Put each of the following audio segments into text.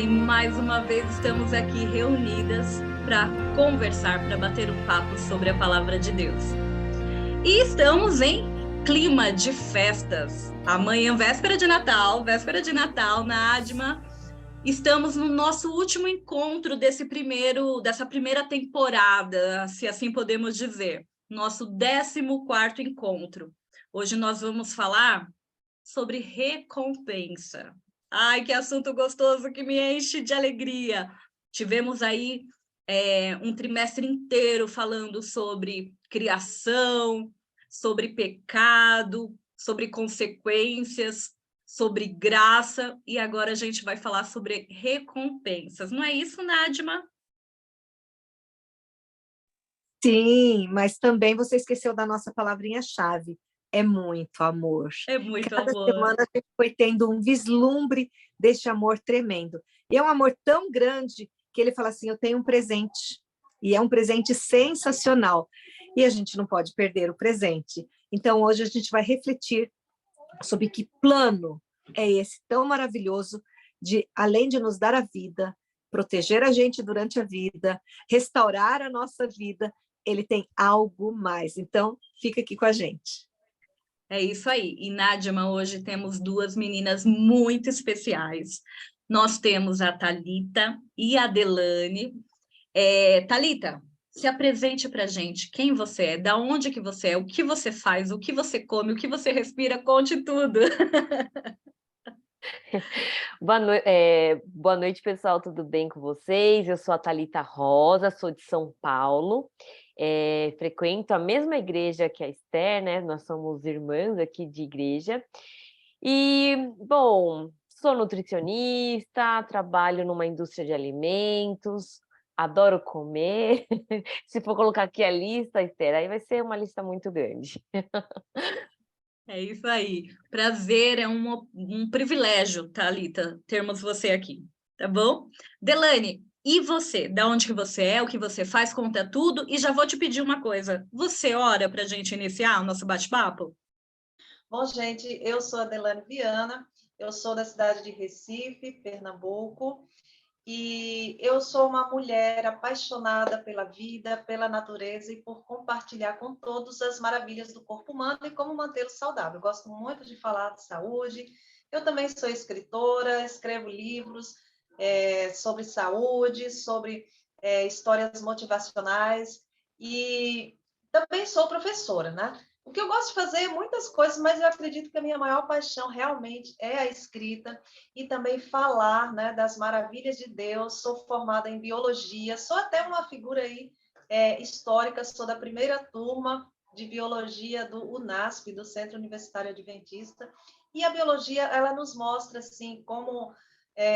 E mais uma vez estamos aqui reunidas para conversar, para bater um papo sobre a palavra de Deus. E estamos em clima de festas. Amanhã, véspera de Natal, na ADMA. Estamos no nosso último encontro dessa primeira temporada, se assim podemos dizer. Nosso 14º encontro. Hoje nós vamos falar sobre recompensa. Ai, que assunto gostoso, que me enche de alegria. Tivemos aí um trimestre inteiro falando sobre criação, sobre pecado, sobre consequências, sobre graça, e agora a gente vai falar sobre recompensas. Não é isso, Nadima? Sim, mas também você esqueceu da nossa palavrinha-chave. É muito amor. É muito Cada amor. semana a gente foi tendo um vislumbre deste amor tremendo. E é um amor tão grande que ele fala assim, eu tenho um presente. E é um presente sensacional. E a gente não pode perder o presente. Então, hoje a gente vai refletir sobre que plano é esse tão maravilhoso de, além de nos dar a vida, proteger a gente durante a vida, restaurar a nossa vida, ele tem algo mais. Então, fica aqui com a gente. É isso aí. E, Nadima, hoje temos duas meninas muito especiais. Nós temos a Thalita e a Delane. Thalita, se apresente para a gente. Quem você é? Da onde que você é? O que você faz? O que você come? O que você respira? Conte tudo. Boa noite, pessoal, tudo bem com vocês? Eu sou a Thalita Rosa, sou de São Paulo, frequento a mesma igreja que a Esther, né? Nós somos irmãs aqui de igreja. E, bom, sou nutricionista, trabalho numa indústria de alimentos, adoro comer. Se for colocar aqui a lista, Esther, aí vai ser uma lista muito grande. É isso aí. Prazer, é um privilégio, Thalita, termos você aqui, tá bom? Delane, e você? Da onde que você é? O que você faz? Conta tudo. E já vou te pedir uma coisa. Você ora para a gente iniciar o nosso bate-papo? Bom, gente, eu sou a Delane Viana, eu sou da cidade de Recife, Pernambuco, e eu sou uma mulher apaixonada pela vida, pela natureza e por compartilhar com todos as maravilhas do corpo humano e como mantê-lo saudável. Eu gosto muito de falar de saúde. Eu também sou escritora, escrevo livros sobre saúde, sobre histórias motivacionais e também sou professora, né? O que eu gosto de fazer é muitas coisas, mas eu acredito que a minha maior paixão realmente é a escrita e também falar, né, das maravilhas de Deus. Sou formada em biologia, sou até uma figura aí histórica, sou da primeira turma de biologia do UNASP, do Centro Universitário Adventista, e a biologia, ela nos mostra, assim, como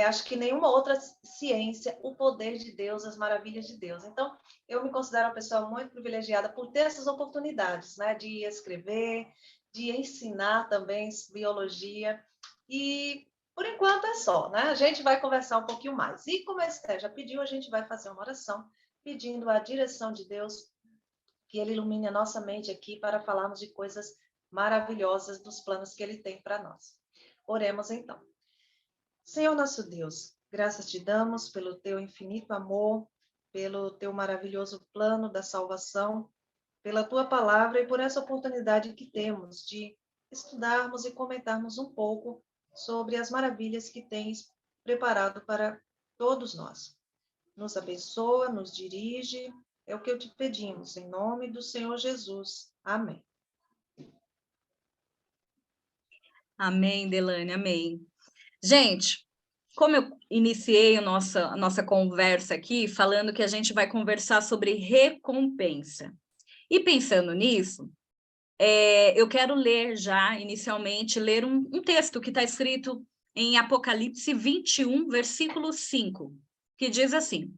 acho que nenhuma outra ciência, o poder de Deus, as maravilhas de Deus. Então, eu me considero uma pessoa muito privilegiada por ter essas oportunidades, né, de escrever, de ensinar também biologia. E, por enquanto, é só, né? A gente vai conversar um pouquinho mais. E, como a Esther já pediu, a gente vai fazer uma oração pedindo a direção de Deus, que Ele ilumine a nossa mente aqui para falarmos de coisas maravilhosas dos planos que Ele tem para nós. Oremos, então. Senhor nosso Deus, graças te damos pelo teu infinito amor, pelo teu maravilhoso plano da salvação, pela tua palavra e por essa oportunidade que temos de estudarmos e comentarmos um pouco sobre as maravilhas que tens preparado para todos nós. Nos abençoa, nos dirige, é o que eu te pedimos, em nome do Senhor Jesus. Amém. Amém, Delane, amém. Gente, como eu iniciei a nossa conversa aqui, falando que a gente vai conversar sobre recompensa. E pensando nisso, eu quero ler já, inicialmente, ler um texto que está escrito em Apocalipse 21, versículo 5, que diz assim: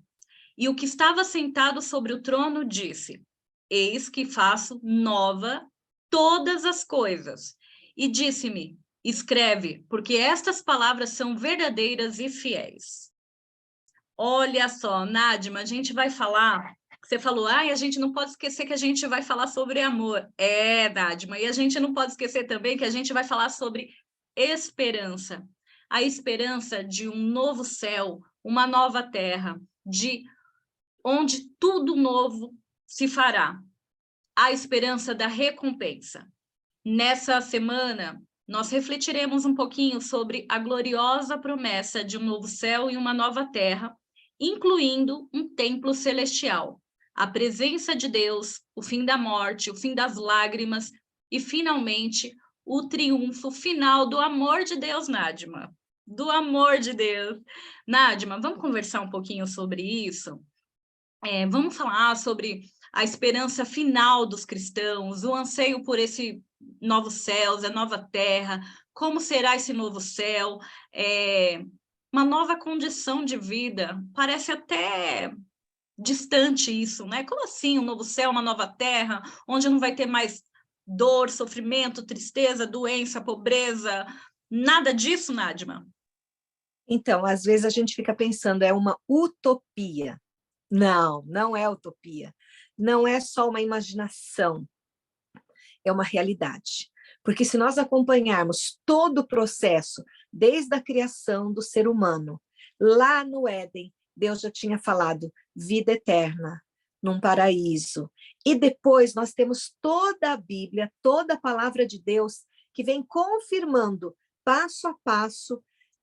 E o que estava sentado sobre o trono disse: Eis que faço nova todas as coisas. E disse-me: Escreve, porque estas palavras são verdadeiras e fiéis. Olha só, Nadima, a gente vai falar. Você falou, a gente não pode esquecer que a gente vai falar sobre amor. Nadima, e a gente não pode esquecer também que a gente vai falar sobre esperança. A esperança de um novo céu, uma nova terra, de onde tudo novo se fará. A esperança da recompensa. Nessa semana, nós refletiremos um pouquinho sobre a gloriosa promessa de um novo céu e uma nova terra, incluindo um templo celestial, a presença de Deus, o fim da morte, o fim das lágrimas e, finalmente, o triunfo final do amor de Deus, Nádima. Do amor de Deus. Nádima, vamos conversar um pouquinho sobre isso? Vamos falar sobre a esperança final dos cristãos, o anseio por esse novo céu, a nova terra, como será esse novo céu, uma nova condição de vida. Parece até distante isso, né? Como assim um novo céu, uma nova terra, onde não vai ter mais dor, sofrimento, tristeza, doença, pobreza, nada disso, Nádima? Então, às vezes a gente fica pensando, é uma utopia. Não, não é utopia. Não é só uma imaginação. É uma realidade. Porque se nós acompanharmos todo o processo, desde a criação do ser humano, lá no Éden, Deus já tinha falado vida eterna, num paraíso. E depois nós temos toda a Bíblia, toda a palavra de Deus, que vem confirmando, passo a passo,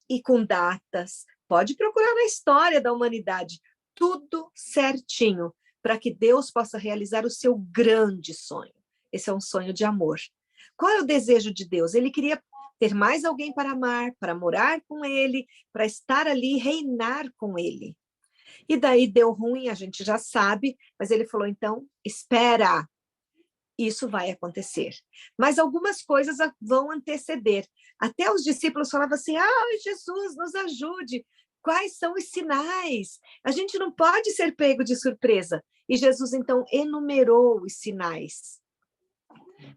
e com datas. Pode procurar na história da humanidade, tudo certinho, para que Deus possa realizar o seu grande sonho. Esse é um sonho de amor. Qual é o desejo de Deus? Ele queria ter mais alguém para amar, para morar com ele, para estar ali e reinar com ele. E daí deu ruim, a gente já sabe, mas ele falou, então, espera, isso vai acontecer. Mas algumas coisas vão anteceder. Até os discípulos falavam assim, Jesus, nos ajude. Quais são os sinais? A gente não pode ser pego de surpresa. E Jesus, então, enumerou os sinais,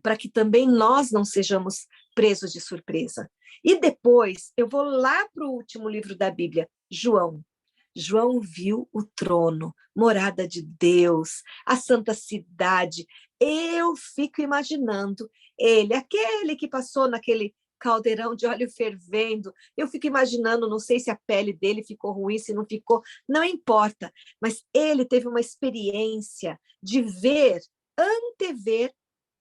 para que também nós não sejamos presos de surpresa. E depois, eu vou lá para o último livro da Bíblia, João. João viu o trono, morada de Deus, a santa cidade. Eu fico imaginando ele, aquele que passou naquele caldeirão de óleo fervendo. Eu fico imaginando, não sei se a pele dele ficou ruim, se não ficou, não importa. Mas ele teve uma experiência de ver, antever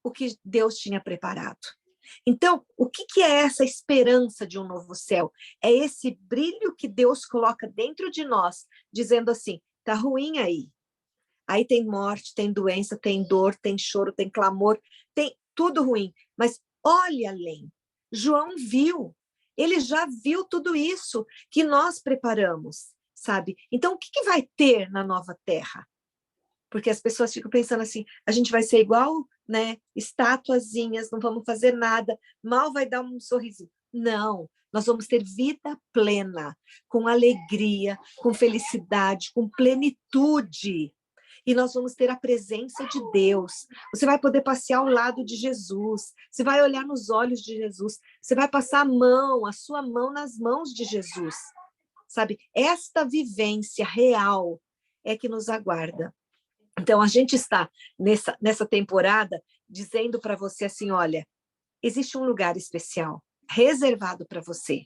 o que Deus tinha preparado. Então, o que é essa esperança de um novo céu? É esse brilho que Deus coloca dentro de nós, dizendo assim, tá ruim aí. Aí tem morte, tem doença, tem dor, tem choro, tem clamor, tem tudo ruim. Mas olhe além. João viu, ele já viu tudo isso que nós preparamos, sabe? Então, o que vai ter na nova terra? Porque as pessoas ficam pensando assim, a gente vai ser igual, né, estatuazinhas, não vamos fazer nada, mal vai dar um sorrisinho. Não, nós vamos ter vida plena, com alegria, com felicidade, com plenitude. E nós vamos ter a presença de Deus. Você vai poder passear ao lado de Jesus, você vai olhar nos olhos de Jesus, você vai passar a sua mão nas mãos de Jesus. Sabe, esta vivência real é que nos aguarda. Então, a gente está nessa temporada dizendo para você assim, olha, existe um lugar especial, reservado para você.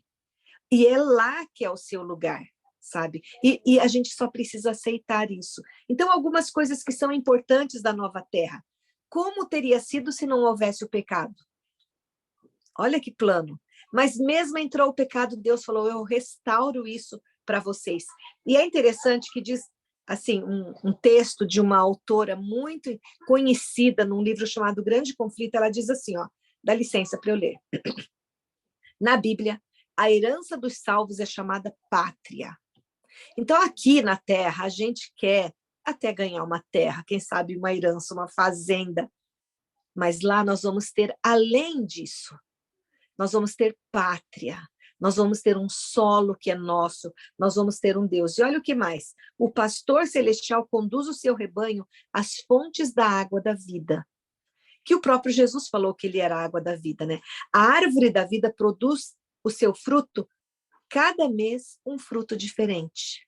E é lá que é o seu lugar, sabe? E a gente só precisa aceitar isso. Então, algumas coisas que são importantes da nova terra. Como teria sido se não houvesse o pecado? Olha que plano. Mas mesmo entrou o pecado, Deus falou, eu restauro isso para vocês. E é interessante que diz, assim, um texto de uma autora muito conhecida num livro chamado Grande Conflito, ela diz assim, ó, dá licença para eu ler. Na Bíblia, a herança dos salvos é chamada pátria. Então, aqui na terra, a gente quer até ganhar uma terra, quem sabe uma herança, uma fazenda, mas lá nós vamos ter, além disso, nós vamos ter pátria. Nós vamos ter um solo que é nosso, nós vamos ter um Deus. E olha o que mais, o pastor celestial conduz o seu rebanho às fontes da água da vida, que o próprio Jesus falou que ele era a água da vida, né? A árvore da vida produz o seu fruto, cada mês um fruto diferente.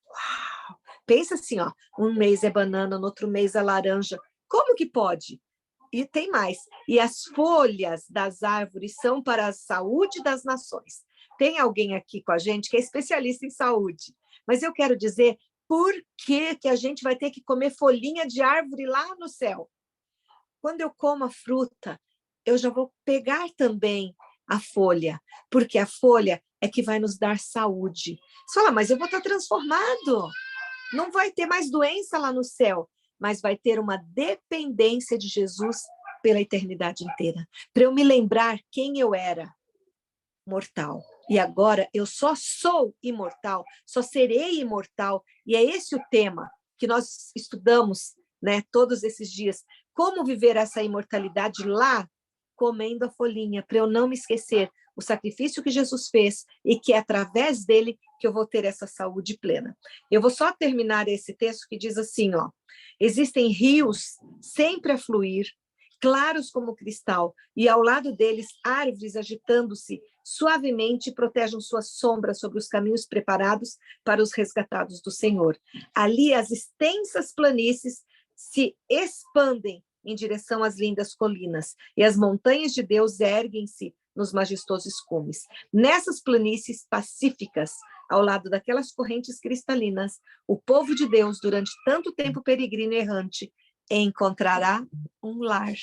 Uau! Pensa assim, ó, um mês é banana, no outro mês é laranja. Como que pode? E tem mais. E as folhas das árvores são para a saúde das nações. Tem alguém aqui com a gente que é especialista em saúde. Mas eu quero dizer, por que que a gente vai ter que comer folhinha de árvore lá no céu? Quando eu como a fruta, eu já vou pegar também a folha, porque a folha é que vai nos dar saúde. Você fala, mas eu vou estar transformado. Não vai ter mais doença lá no céu, mas vai ter uma dependência de Jesus pela eternidade inteira. Para eu me lembrar quem eu era, mortal. E agora eu só sou imortal, só serei imortal. E é esse o tema que nós estudamos, né, todos esses dias. Como viver essa imortalidade lá, comendo a folhinha, para eu não me esquecer o sacrifício que Jesus fez e que é através dele que eu vou ter essa saúde plena. Eu vou só terminar esse texto que diz assim, ó: existem rios sempre a fluir, claros como cristal, e ao lado deles árvores agitando-se suavemente protegem sua sombra sobre os caminhos preparados para os resgatados do Senhor. Ali as extensas planícies se expandem em direção às lindas colinas, e as montanhas de Deus erguem-se nos majestosos cumes. Nessas planícies pacíficas, ao lado daquelas correntes cristalinas, o povo de Deus, durante tanto tempo peregrino e errante, encontrará um lar.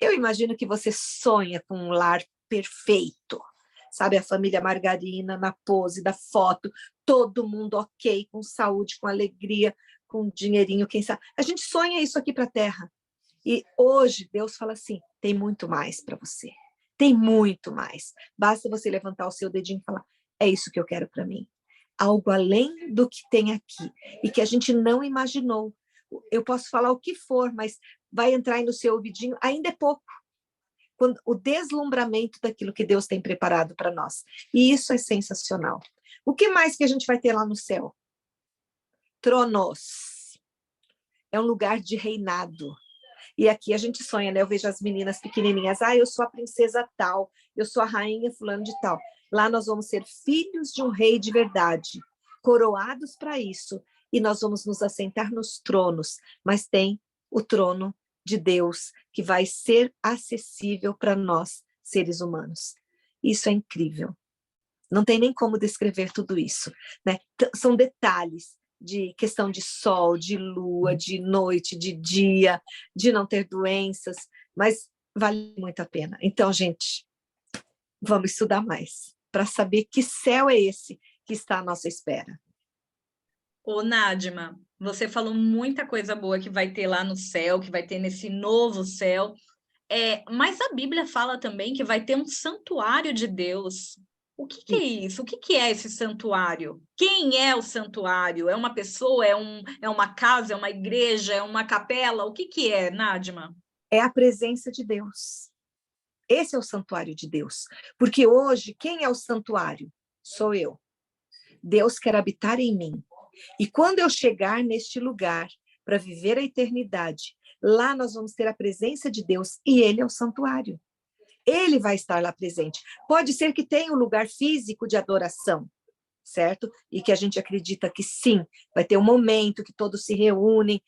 Eu imagino que você sonha com um lar perfeito. Sabe, a família Margarina na pose da foto, todo mundo ok, com saúde, com alegria, com dinheirinho, quem sabe. A gente sonha isso aqui para a Terra. E hoje Deus fala assim, tem muito mais para você. Tem muito mais. Basta você levantar o seu dedinho e falar, é isso que eu quero para mim. Algo além do que tem aqui. E que a gente não imaginou. Eu posso falar o que for, mas vai entrar aí no seu ouvidinho, ainda é pouco. Quando, o deslumbramento daquilo que Deus tem preparado para nós. E isso é sensacional. O que mais que a gente vai ter lá no céu? Tronos. É um lugar de reinado. E aqui a gente sonha, né? Eu vejo as meninas pequenininhas. Ah, eu sou a princesa tal. Eu sou a rainha fulano de tal. Lá nós vamos ser filhos de um rei de verdade. Coroados para isso. E nós vamos nos assentar nos tronos. Mas tem o trono de Deus, que vai ser acessível para nós, seres humanos. Isso é incrível. Não tem nem como descrever tudo isso, né? São detalhes de questão de sol, de lua, de noite, de dia, de não ter doenças, mas vale muito a pena. Então, gente, vamos estudar mais para saber que céu é esse que está à nossa espera. Ô, Nádima, você falou muita coisa boa que vai ter lá no céu, que vai ter nesse novo céu, mas a Bíblia fala também que vai ter um santuário de Deus. O que é isso? O que é esse santuário? Quem é o santuário? É uma pessoa? É uma casa? É uma igreja? É uma capela? O que é, Nádima? É a presença de Deus. Esse é o santuário de Deus. Porque hoje, quem é o santuário? Sou eu. Deus quer habitar em mim. E quando eu chegar neste lugar para viver a eternidade, lá nós vamos ter a presença de Deus e Ele é o santuário. Ele vai estar lá presente. Pode ser que tenha um lugar físico de adoração, certo? E que a gente acredita que sim, vai ter um momento que todos se reúnem,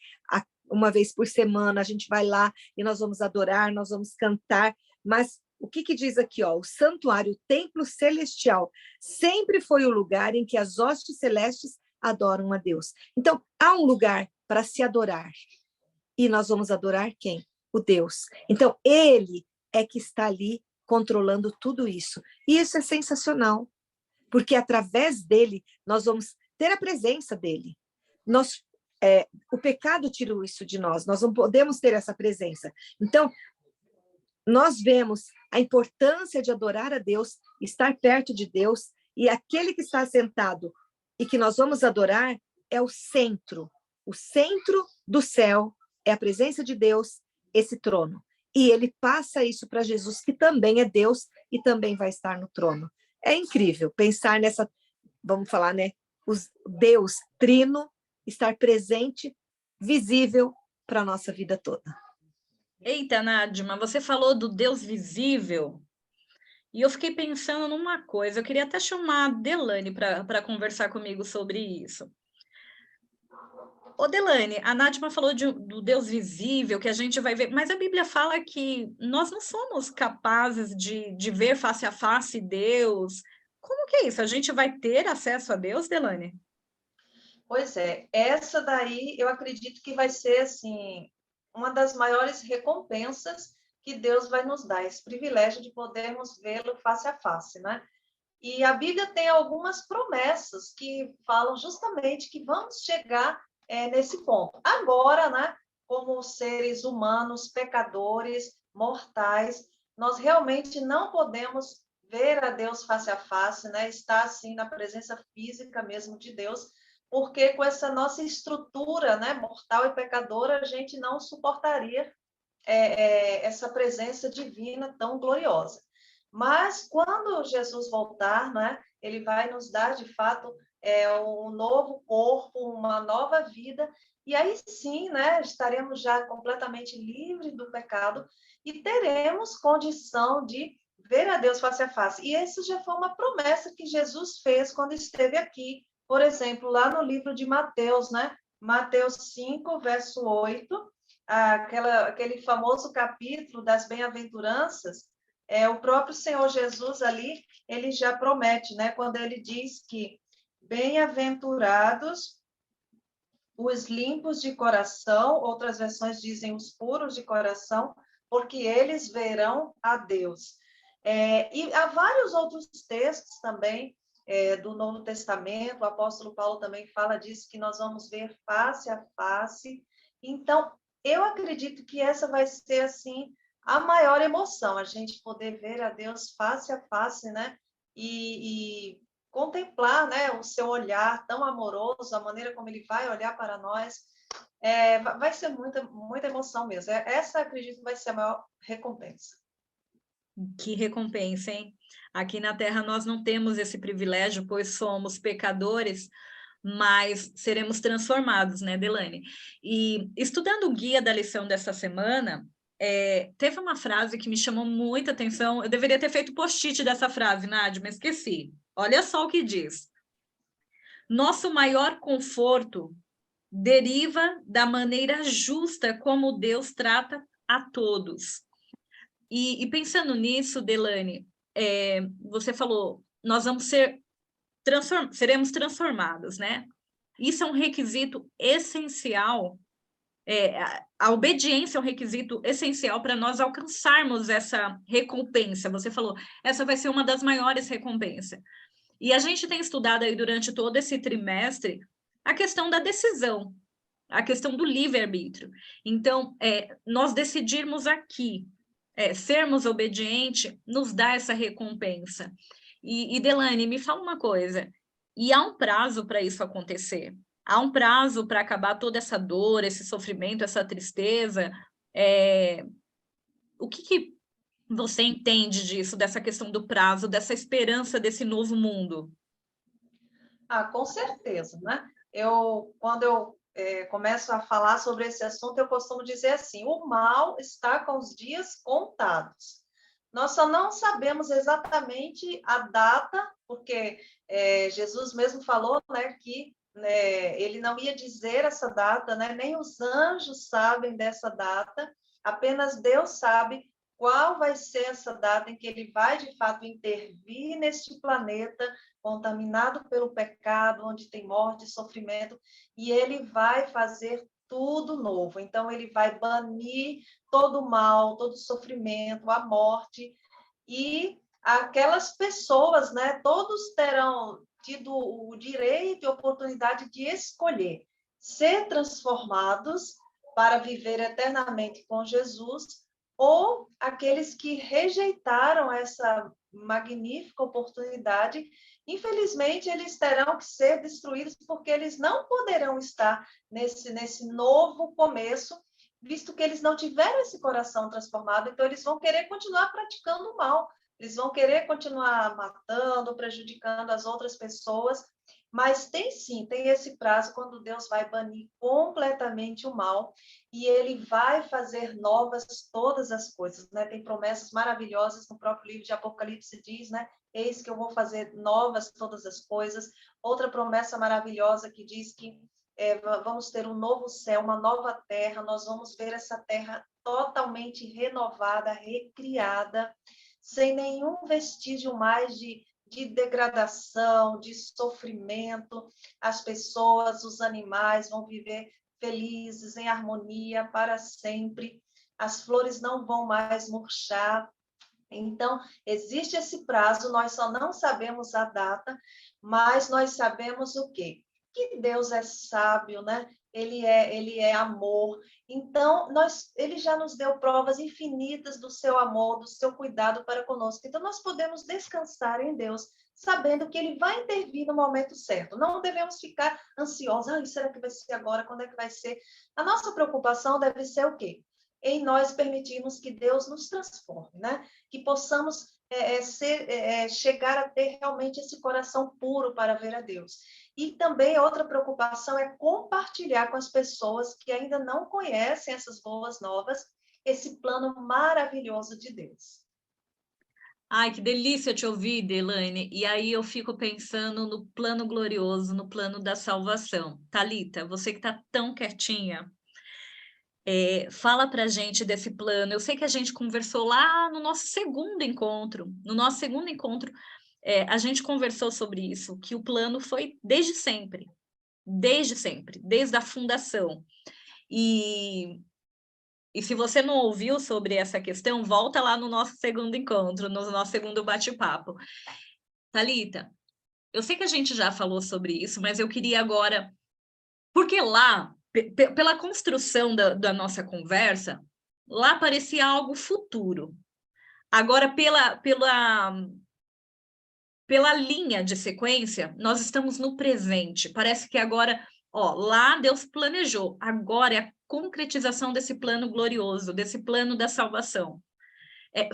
uma vez por semana a gente vai lá e nós vamos adorar, nós vamos cantar, mas o que diz aqui, ó? O santuário, o templo celestial, sempre foi o lugar em que as hostes celestes adoram a Deus. Então, há um lugar para se adorar. E nós vamos adorar quem? O Deus. Então, Ele é que está ali controlando tudo isso. E isso é sensacional, porque através dele nós vamos ter a presença dele. O pecado tirou isso de nós, nós não podemos ter essa presença. Então, nós vemos a importância de adorar a Deus, estar perto de Deus, e aquele que está sentado e que nós vamos adorar é o centro do céu, é a presença de Deus, esse trono. E ele passa isso para Jesus, que também é Deus e também vai estar no trono. É incrível pensar nessa, vamos falar, né? Deus trino estar presente, visível para a nossa vida toda. Eita, Nádima, você falou do Deus visível e eu fiquei pensando numa coisa. Eu queria até chamar a Delane para conversar comigo sobre isso. Ô, Delane, a Nádima falou do Deus visível, que a gente vai ver, mas a Bíblia fala que nós não somos capazes de ver face a face Deus. Como que é isso? A gente vai ter acesso a Deus, Delane? Pois é, essa daí eu acredito que vai ser assim uma das maiores recompensas que Deus vai nos dar, esse privilégio de podermos vê-lo face a face, né? E a Bíblia tem algumas promessas que falam justamente que vamos chegar nesse ponto. Agora, né, como seres humanos, pecadores, mortais, nós realmente não podemos ver a Deus face a face, né? Estar assim na presença física mesmo de Deus, porque com essa nossa estrutura, né, mortal e pecadora, a gente não suportaria essa presença divina tão gloriosa. Mas quando Jesus voltar, né, ele vai nos dar, de fato, um novo corpo, uma nova vida, e aí sim, né, estaremos já completamente livres do pecado e teremos condição de ver a Deus face a face. E essa já foi uma promessa que Jesus fez quando esteve aqui. Por exemplo, lá no livro de Mateus, né? Mateus 5, verso 8, aquele famoso capítulo das bem-aventuranças, o próprio Senhor Jesus ali, ele já promete, né? Quando ele diz que bem-aventurados os limpos de coração, outras versões dizem os puros de coração, porque eles verão a Deus. E há vários outros textos também do Novo Testamento, o apóstolo Paulo também fala disso, que nós vamos ver face a face. Então, eu acredito que essa vai ser, assim, a maior emoção, a gente poder ver a Deus face a face, né? E contemplar, né, o seu olhar tão amoroso, a maneira como ele vai olhar para nós, vai ser muita, muita emoção mesmo. Essa, acredito, vai ser a maior recompensa. Que recompensa, hein? Aqui na Terra nós não temos esse privilégio, pois somos pecadores, mas seremos transformados, né, Delane? E estudando o guia da lição dessa semana, teve uma frase que me chamou muita atenção. Eu deveria ter feito post-it dessa frase, Nádia, mas esqueci. Olha só o que diz. Nosso maior conforto deriva da maneira justa como Deus trata a todos. E pensando nisso, Delane, você falou, nós vamos seremos transformados, né? Isso é um requisito essencial, a obediência é um requisito essencial para nós alcançarmos essa recompensa. Você falou, essa vai ser uma das maiores recompensas. E a gente tem estudado aí durante todo esse trimestre a questão da decisão, a questão do livre-arbítrio. Então, nós decidirmos aqui, sermos obedientes, nos dá essa recompensa. E Delane, me fala uma coisa, e há um prazo para isso acontecer? Há um prazo para acabar toda essa dor, esse sofrimento, essa tristeza? O que você entende disso, dessa questão do prazo, dessa esperança desse novo mundo? Com certeza, né? Quando eu começo a falar sobre esse assunto, eu costumo dizer assim: o mal está com os dias contados. Nós só não sabemos exatamente a data, porque Jesus mesmo falou, né, que ele não ia dizer essa data, né? Nem os anjos sabem dessa data, apenas Deus sabe qual vai ser essa data em que ele vai, de fato, intervir neste planeta contaminado pelo pecado, onde tem morte e sofrimento, e ele vai fazer tudo novo. Então, ele vai banir todo o mal, todo o sofrimento, a morte, e aquelas pessoas, né, todos terão tido o direito e oportunidade de escolher ser transformados para viver eternamente com Jesus, ou aqueles que rejeitaram essa magnífica oportunidade, infelizmente, eles terão que ser destruídos, porque eles não poderão estar nesse novo começo, visto que eles não tiveram esse coração transformado, então eles vão querer continuar praticando o mal, eles vão querer continuar matando, prejudicando as outras pessoas, mas tem esse prazo quando Deus vai banir completamente o mal e ele vai fazer novas todas as coisas, né? Tem promessas maravilhosas no próprio livro de Apocalipse, diz, né? Eis que eu vou fazer novas todas as coisas. Outra promessa maravilhosa que diz que vamos ter um novo céu, uma nova terra, nós vamos ver essa terra totalmente renovada, recriada, sem nenhum vestígio mais de de degradação, de sofrimento. As pessoas, os animais vão viver felizes, em harmonia para sempre. As flores não vão mais murchar. Então, existe esse prazo, nós só não sabemos a data, mas nós sabemos o quê? Que Deus é sábio, né? Ele é amor. Então, ele já nos deu provas infinitas do seu amor, do seu cuidado para conosco. Então, nós podemos descansar em Deus, sabendo que ele vai intervir no momento certo. Não devemos ficar ansiosos. Será que vai ser agora? Quando é que vai ser? A nossa preocupação deve ser o quê? Em nós permitirmos que Deus nos transforme, né? Que possamos chegar a ter realmente esse coração puro para ver a Deus. E também outra preocupação é compartilhar com as pessoas que ainda não conhecem essas boas novas, esse plano maravilhoso de Deus. Ai, que delícia te ouvir, Delaney. E aí eu fico pensando no plano glorioso, no plano da salvação. Thalita, você que está tão quietinha, fala pra gente desse plano. Eu sei que a gente conversou lá no nosso segundo encontro. No nosso segundo encontro, a gente conversou sobre isso, que o plano foi desde sempre, desde a fundação. E se você não ouviu sobre essa questão, volta lá no nosso segundo encontro, no nosso segundo bate-papo. Thalita, eu sei que a gente já falou sobre isso, mas eu queria agora... Porque lá, pela construção da nossa conversa, lá parecia algo futuro. Agora, pela linha de sequência, nós estamos no presente. Parece que agora, lá Deus planejou. Agora é a concretização desse plano glorioso, desse plano da salvação.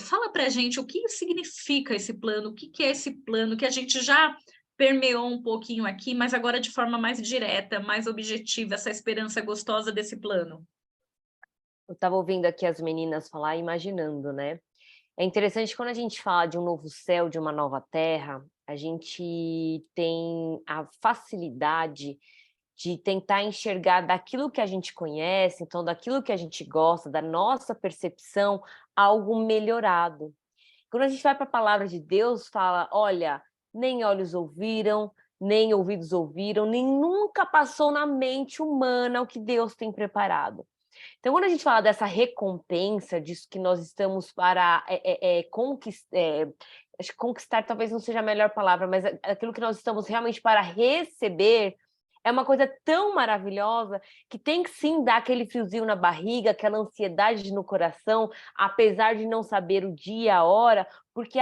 Fala para a gente o que significa esse plano, o que é esse plano, que a gente já permeou um pouquinho aqui, mas agora de forma mais direta, mais objetiva, essa esperança gostosa desse plano. Eu estava ouvindo aqui as meninas falar, imaginando, né? É interessante quando a gente fala de um novo céu, de uma nova terra, a gente tem a facilidade de tentar enxergar daquilo que a gente conhece, então daquilo que a gente gosta, da nossa percepção, algo melhorado. Quando a gente vai para a palavra de Deus, fala, olha, nem olhos ouviram, nem ouvidos ouviram, nem nunca passou na mente humana o que Deus tem preparado. Então, quando a gente fala dessa recompensa, disso que nós estamos para conquistar, acho que conquistar talvez não seja a melhor palavra, mas aquilo que nós estamos realmente para receber, é uma coisa tão maravilhosa que tem que sim dar aquele friozinho na barriga, aquela ansiedade no coração, apesar de não saber o dia, a hora, porque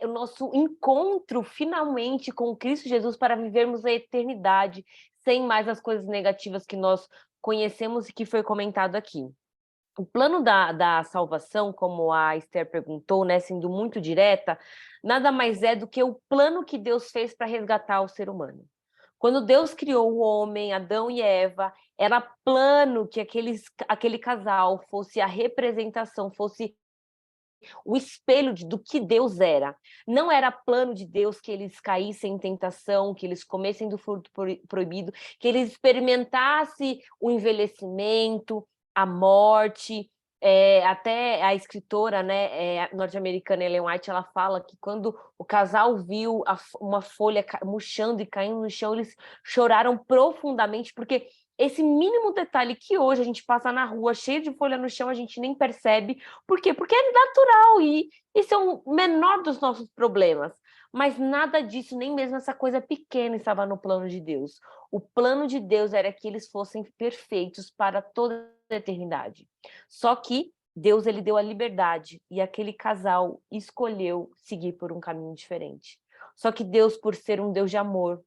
o nosso encontro finalmente com Cristo Jesus para vivermos a eternidade, sem mais as coisas negativas que nós conhecemos e que foi comentado aqui. O plano da salvação, como a Esther perguntou, né, sendo muito direta, nada mais é do que o plano que Deus fez para resgatar o ser humano. Quando Deus criou o homem, Adão e Eva, era plano que aquele casal fosse a representação, fosse o espelho do que Deus era. Não era plano de Deus que eles caíssem em tentação, que eles comessem do fruto proibido, que eles experimentassem o envelhecimento, a morte. Até a escritora, né, norte-americana Ellen White, ela fala que quando o casal viu uma folha murchando e caindo no chão, eles choraram profundamente, porque esse mínimo detalhe que hoje a gente passa na rua cheio de folha no chão, a gente nem percebe. Por quê? Porque é natural e isso é o menor dos nossos problemas. Mas nada disso, nem mesmo essa coisa pequena estava no plano de Deus. O plano de Deus era que eles fossem perfeitos para toda a eternidade. Só que Deus, ele deu a liberdade e aquele casal escolheu seguir por um caminho diferente. Só que Deus, por ser um Deus de amor,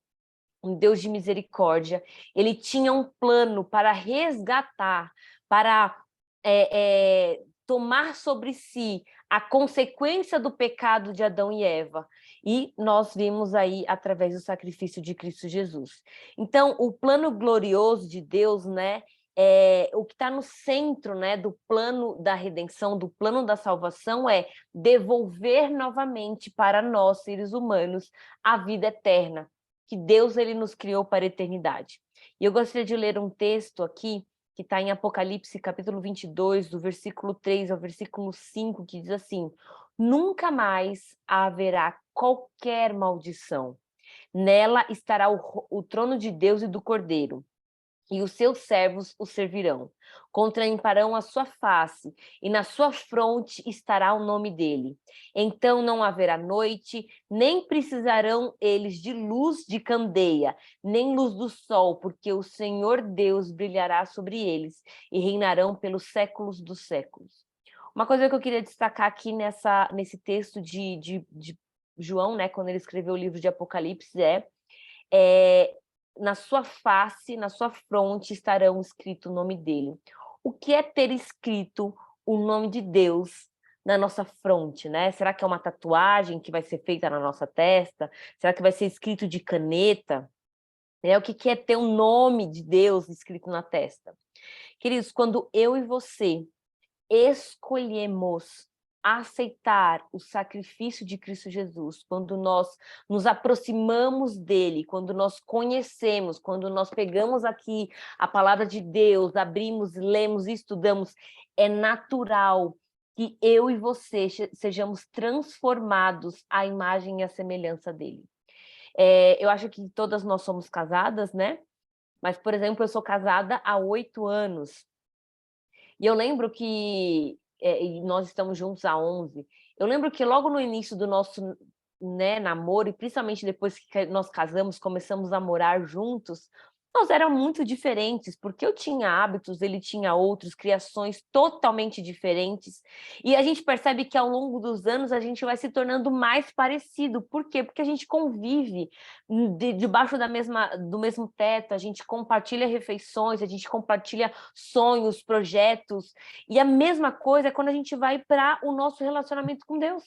um Deus de misericórdia, ele tinha um plano para resgatar, para tomar sobre si a consequência do pecado de Adão e Eva. E nós vimos aí através do sacrifício de Cristo Jesus. Então, o plano glorioso de Deus, né, o que está no centro, né, do plano da redenção, do plano da salvação, é devolver novamente para nós, seres humanos, a vida eterna, que Deus ele nos criou para a eternidade. E eu gostaria de ler um texto aqui, que está em Apocalipse, capítulo 22, do versículo 3 ao versículo 5, que diz assim: nunca mais haverá qualquer maldição. Nela estará o trono de Deus e do Cordeiro, e os seus servos o servirão. Contemplarão a sua face, e na sua fronte estará o nome dele. Então não haverá noite, nem precisarão eles de luz de candeia, nem luz do sol, porque o Senhor Deus brilhará sobre eles, e reinarão pelos séculos dos séculos. Uma coisa que eu queria destacar aqui nesse texto de João, né, quando ele escreveu o livro de Apocalipse, na sua face, na sua fronte estarão escrito o nome dele. O que é ter escrito o nome de Deus na nossa fronte, né? Será que é uma tatuagem que vai ser feita na nossa testa? Será que vai ser escrito de caneta? O que é ter o nome de Deus escrito na testa? Queridos, quando eu e você escolhemos aceitar o sacrifício de Cristo Jesus, quando nós nos aproximamos dele, quando nós conhecemos, quando nós pegamos aqui a palavra de Deus, abrimos, lemos e estudamos, é natural que eu e você sejamos transformados à imagem e à semelhança dele. Eu acho que todas nós somos casadas, né? Mas, por exemplo, eu sou casada há 8 anos. E eu lembro que e nós estamos juntos há 11. Eu lembro que logo no início do nosso, né, namoro, e principalmente depois que nós casamos, começamos a morar juntos, nós éramos muito diferentes, porque eu tinha hábitos, ele tinha outros, criações totalmente diferentes. E a gente percebe que ao longo dos anos a gente vai se tornando mais parecido. Por quê? Porque a gente convive debaixo do mesmo teto, a gente compartilha refeições, a gente compartilha sonhos, projetos. E a mesma coisa é quando a gente vai para o nosso relacionamento com Deus.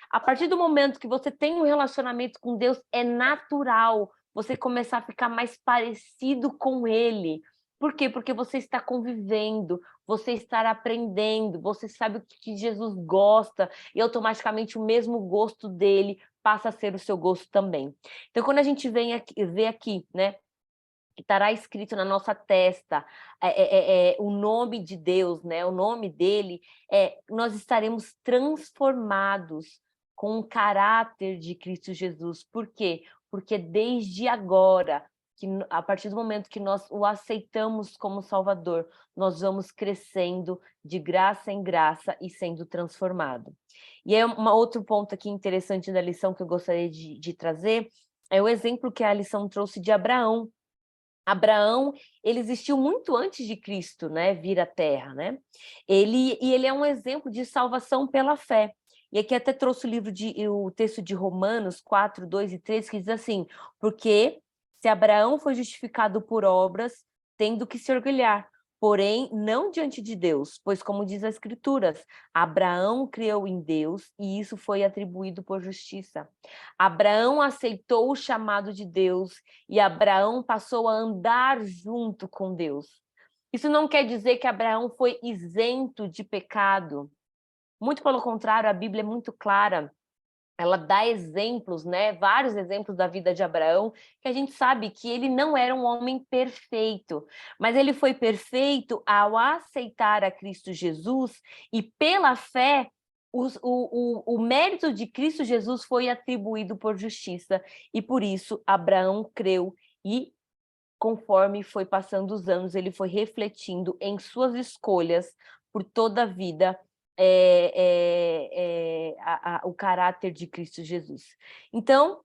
A partir do momento que você tem um relacionamento com Deus, é natural você começar a ficar mais parecido com ele. Por quê? Porque você está convivendo, você está aprendendo, você sabe o que Jesus gosta, e automaticamente o mesmo gosto dele passa a ser o seu gosto também. Então, quando a gente vê aqui, né, que estará escrito na nossa testa o nome de Deus, né, o nome dele, nós estaremos transformados com o caráter de Cristo Jesus. Por quê? Porque desde agora, a partir do momento que nós o aceitamos como Salvador, nós vamos crescendo de graça em graça e sendo transformado. E aí, outro ponto aqui interessante da lição que eu gostaria de trazer é o exemplo que a lição trouxe de Abraão. Abraão, ele existiu muito antes de Cristo, né, vir à Terra, né? Ele é um exemplo de salvação pela fé. E aqui até trouxe o texto de Romanos 4, 2 e 3, que diz assim: porque se Abraão foi justificado por obras, tendo que se orgulhar, porém não diante de Deus, pois como diz as Escrituras, Abraão creu em Deus e isso foi atribuído por justiça. Abraão aceitou o chamado de Deus e Abraão passou a andar junto com Deus. Isso não quer dizer que Abraão foi isento de pecado. Muito pelo contrário, a Bíblia é muito clara. Ela dá exemplos, né? Vários exemplos da vida de Abraão, que a gente sabe que ele não era um homem perfeito, mas ele foi perfeito ao aceitar a Cristo Jesus e pela fé, o mérito de Cristo Jesus foi atribuído por justiça e por isso Abraão creu e conforme foi passando os anos, ele foi refletindo em suas escolhas por toda a vida o caráter de Cristo Jesus. Então,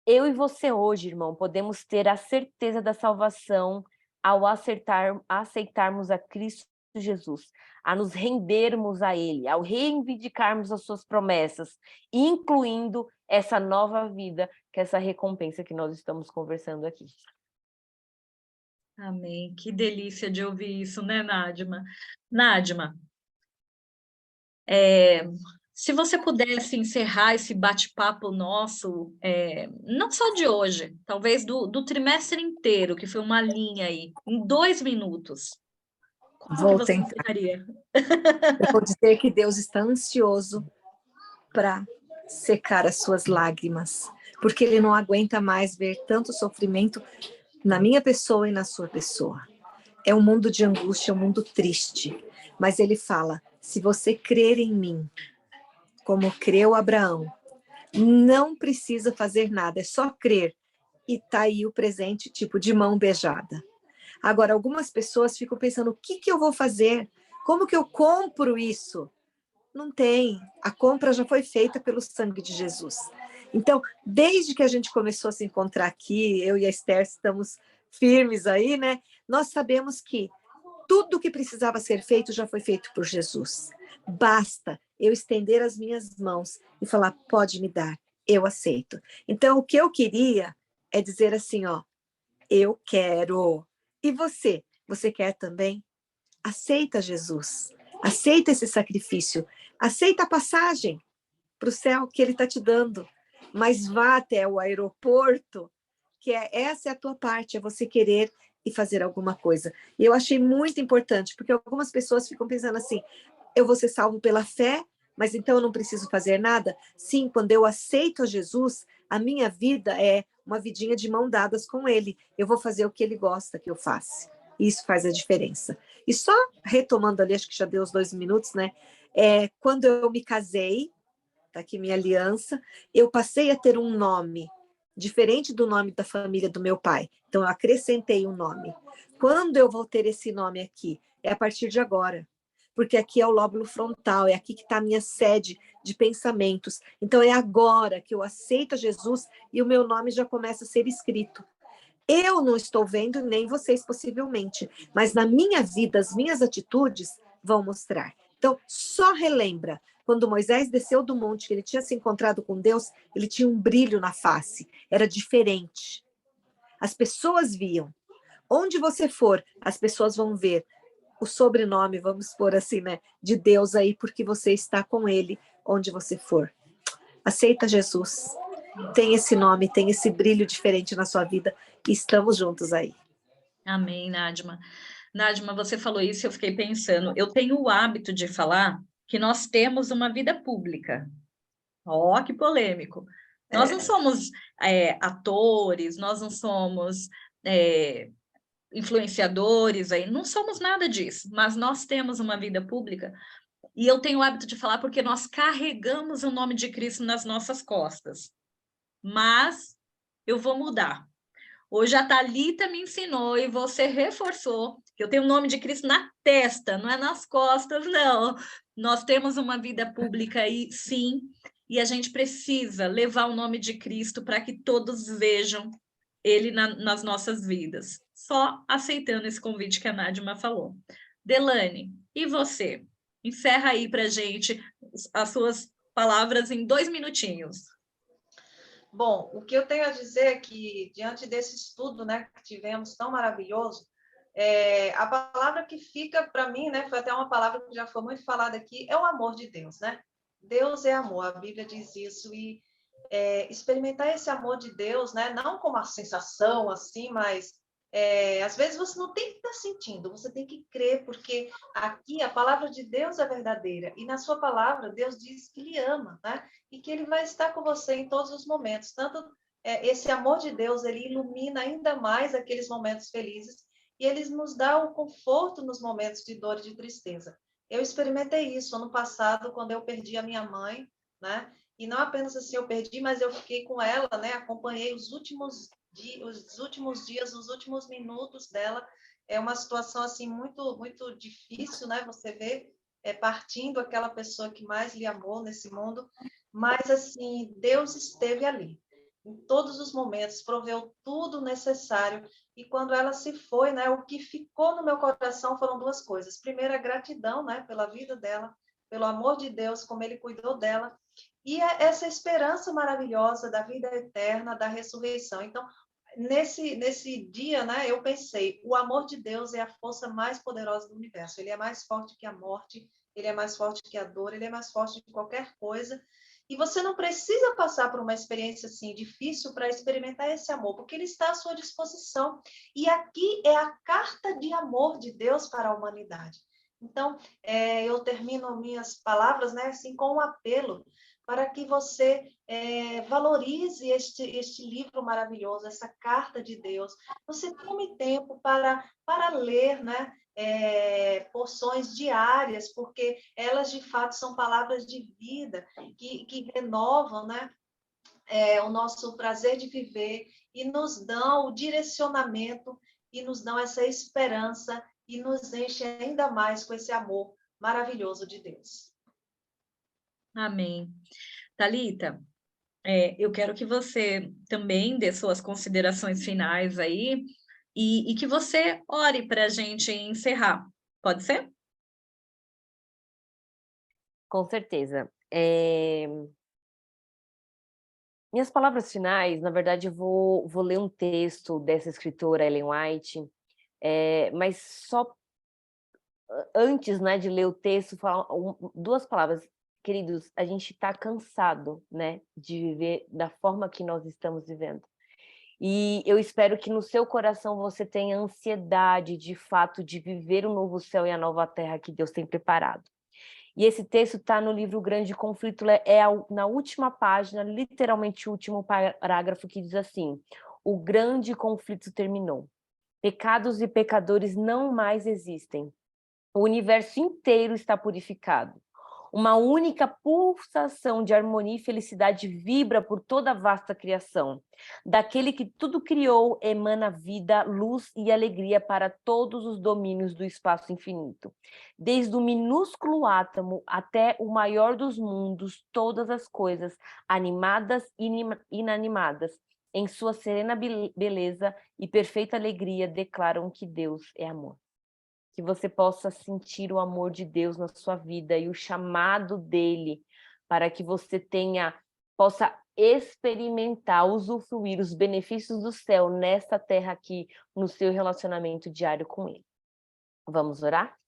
eu e você hoje, irmão, podemos ter a certeza da salvação ao aceitarmos a Cristo Jesus, a nos rendermos a Ele, ao reivindicarmos as suas promessas, incluindo essa nova vida, que é essa recompensa que nós estamos conversando aqui. Amém. Que delícia de ouvir isso, né, Nádima? Nádima, se você pudesse encerrar esse bate-papo nosso, não só de hoje, talvez do trimestre inteiro, que foi uma linha aí, em 2 minutos, como que você encerraria? Eu vou dizer que Deus está ansioso para secar as suas lágrimas, porque Ele não aguenta mais ver tanto sofrimento na minha pessoa e na sua pessoa. É um mundo de angústia, um mundo triste, mas Ele fala: se você crer em mim, como creu Abraão. Não precisa fazer nada, é só crer. E tá aí o presente, tipo de mão beijada. Agora, algumas pessoas ficam pensando, o que eu vou fazer? Como que eu compro isso? Não tem. A compra já foi feita pelo sangue de Jesus. Então, desde que a gente começou a se encontrar aqui, eu e a Esther estamos firmes aí, né? Nós sabemos que tudo que precisava ser feito já foi feito por Jesus. Basta eu estender as minhas mãos e falar, pode me dar, eu aceito. Então, o que eu queria é dizer assim, ó, eu quero. E você? Você quer também? Aceita Jesus. Aceita esse sacrifício. Aceita a passagem para o céu que ele está te dando. Mas vá até o aeroporto, que essa é a tua parte, é você querer e fazer alguma coisa. E eu achei muito importante, porque algumas pessoas ficam pensando assim, eu vou ser salvo pela fé, mas então eu não preciso fazer nada? Sim, quando eu aceito a Jesus, a minha vida é uma vidinha de mão dadas com ele. Eu vou fazer o que ele gosta que eu faça. Isso faz a diferença. E só retomando ali, acho que já deu os 2 minutos, né? Quando eu me casei, tá aqui minha aliança, eu passei a ter um nome diferente do nome da família do meu pai. Então, eu acrescentei um nome. Quando eu vou ter esse nome aqui? É a partir de agora. Porque aqui é o lóbulo frontal, é aqui que está a minha sede de pensamentos. Então, é agora que eu aceito Jesus e o meu nome já começa a ser escrito. Eu não estou vendo, nem vocês possivelmente, mas na minha vida, as minhas atitudes vão mostrar. Então, só relembra, quando Moisés desceu do monte, que ele tinha se encontrado com Deus, ele tinha um brilho na face, era diferente. As pessoas viam. Onde você for, as pessoas vão ver o sobrenome, vamos pôr assim, né, de Deus aí, porque você está com ele onde você for. Aceita Jesus. Tem esse nome, tem esse brilho diferente na sua vida e estamos juntos aí. Amém, Nádima. Nádima, você falou isso e eu fiquei pensando. Eu tenho o hábito de falar que nós temos uma vida pública. Ó, que polêmico. Nós não somos atores, nós não somos influenciadores, aí, não somos nada disso, mas nós temos uma vida pública e eu tenho o hábito de falar porque nós carregamos o nome de Cristo nas nossas costas. Mas eu vou mudar. Hoje a Thalita me ensinou e você reforçou que eu tenho o nome de Cristo na testa, não é nas costas, não. Nós temos uma vida pública aí, sim, e a gente precisa levar o nome de Cristo para que todos vejam ele nas nossas vidas. Só aceitando esse convite que a Nádima falou. Delane, e você? Encerra aí para a gente as suas palavras em 2 minutinhos. Bom, o que eu tenho a dizer é que, diante desse estudo, né, que tivemos tão maravilhoso, a palavra que fica para mim, né, foi até uma palavra que já foi muito falada aqui, é o amor de Deus, né? Deus é amor, a Bíblia diz isso, e experimentar esse amor de Deus, né, não como uma sensação assim, mas às vezes você não tem que estar sentindo, você tem que crer, porque aqui a palavra de Deus é verdadeira, e na sua palavra Deus diz que lhe ama, né? E que ele vai estar com você em todos os momentos. Tanto esse amor de Deus, ele ilumina ainda mais aqueles momentos felizes, e ele nos dá o conforto nos momentos de dor e de tristeza. Eu experimentei isso ano passado, quando eu perdi a minha mãe, né? E não apenas assim eu perdi, mas eu fiquei com ela, né? Acompanhei os últimos dias, os últimos minutos dela. É uma situação assim muito, muito difícil, né? Você vê partindo aquela pessoa que mais lhe amou nesse mundo, mas assim Deus esteve ali em todos os momentos, proveu tudo necessário. E quando ela se foi, né? O que ficou no meu coração foram 2 coisas. Primeiro, a gratidão, né? Pela vida dela, pelo amor de Deus, como Ele cuidou dela. E essa esperança maravilhosa da vida eterna, da ressurreição. Então, nesse dia, né, eu pensei, o amor de Deus é a força mais poderosa do universo. Ele é mais forte que a morte, ele é mais forte que a dor, ele é mais forte que qualquer coisa. E você não precisa passar por uma experiência assim difícil para experimentar esse amor, porque ele está à sua disposição. E aqui é a carta de amor de Deus para a humanidade. Então, eu termino minhas palavras, né, assim, com um apelo para que você valorize este livro maravilhoso, essa carta de Deus. Você tome tempo para ler, né? porções diárias, porque elas, de fato, são palavras de vida que renovam, né, o nosso prazer de viver e nos dão o direcionamento e nos dão essa esperança e nos enchem ainda mais com esse amor maravilhoso de Deus. Amém. Thalita, eu quero que você também dê suas considerações finais aí e que você ore para a gente encerrar. Pode ser? Com certeza. Minhas palavras finais, na verdade, eu vou ler um texto dessa escritora, Ellen White, mas só antes, né, de ler o texto, falar duas palavras. Queridos, a gente está cansado, né, de viver da forma que nós estamos vivendo. E eu espero que no seu coração você tenha ansiedade, de fato, de viver o novo céu e a nova terra que Deus tem preparado. E esse texto está no livro Grande Conflito, na última página, literalmente o último parágrafo, que diz assim: o grande conflito terminou. Pecados e pecadores não mais existem. O universo inteiro está purificado. Uma única pulsação de harmonia e felicidade vibra por toda a vasta criação. Daquele que tudo criou, emana vida, luz e alegria para todos os domínios do espaço infinito. Desde o minúsculo átomo até o maior dos mundos, todas as coisas, animadas e inanimadas, em sua serena beleza e perfeita alegria, declaram que Deus é amor. Que você possa sentir o amor de Deus na sua vida e o chamado dele para que você possa experimentar, usufruir os benefícios do céu nesta terra aqui, no seu relacionamento diário com ele. Vamos orar?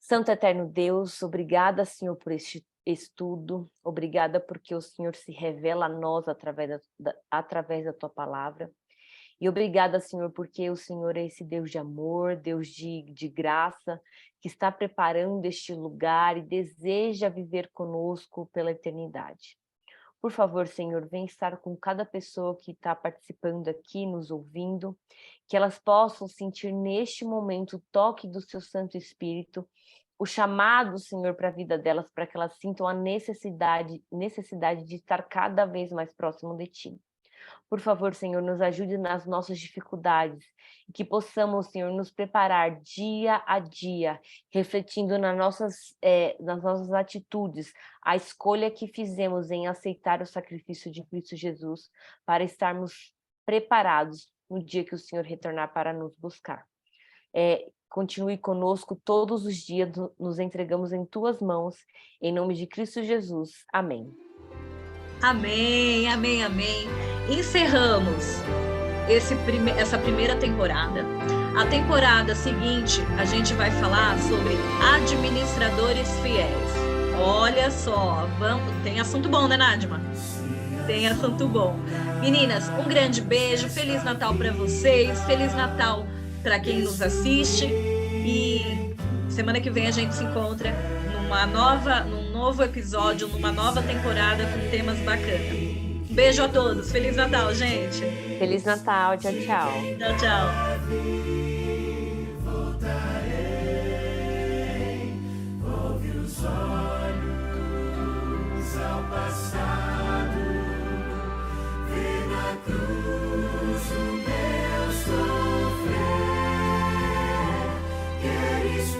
Santo Eterno Deus, obrigada, Senhor, por este estudo, obrigada porque o Senhor se revela a nós através da tua palavra. E obrigada, Senhor, porque o Senhor é esse Deus de amor, Deus de graça, que está preparando este lugar e deseja viver conosco pela eternidade. Por favor, Senhor, vem estar com cada pessoa que está participando aqui, nos ouvindo, que elas possam sentir neste momento o toque do seu Santo Espírito, o chamado, Senhor, para a vida delas, para que elas sintam a necessidade de estar cada vez mais próximo de Ti. Por favor, Senhor, nos ajude nas nossas dificuldades e que possamos, Senhor, nos preparar dia a dia, refletindo nas nossas atitudes, a escolha que fizemos em aceitar o sacrifício de Cristo Jesus para estarmos preparados no dia que o Senhor retornar para nos buscar. Continue conosco todos os dias, nos entregamos em Tuas mãos, em nome de Cristo Jesus. Amém. Amém, amém, amém. Encerramos essa primeira temporada. A temporada seguinte, a gente vai falar sobre administradores fiéis. Olha só, tem assunto bom, né, Nadima? Tem assunto bom. Meninas, um grande beijo, Feliz Natal para vocês, Feliz Natal para quem nos assiste. E semana que vem a gente se encontra num novo episódio, numa nova temporada com temas bacanas. Beijo a todos, Feliz Natal, gente. Feliz Natal, tchau, tchau. Tchau, tchau. Queres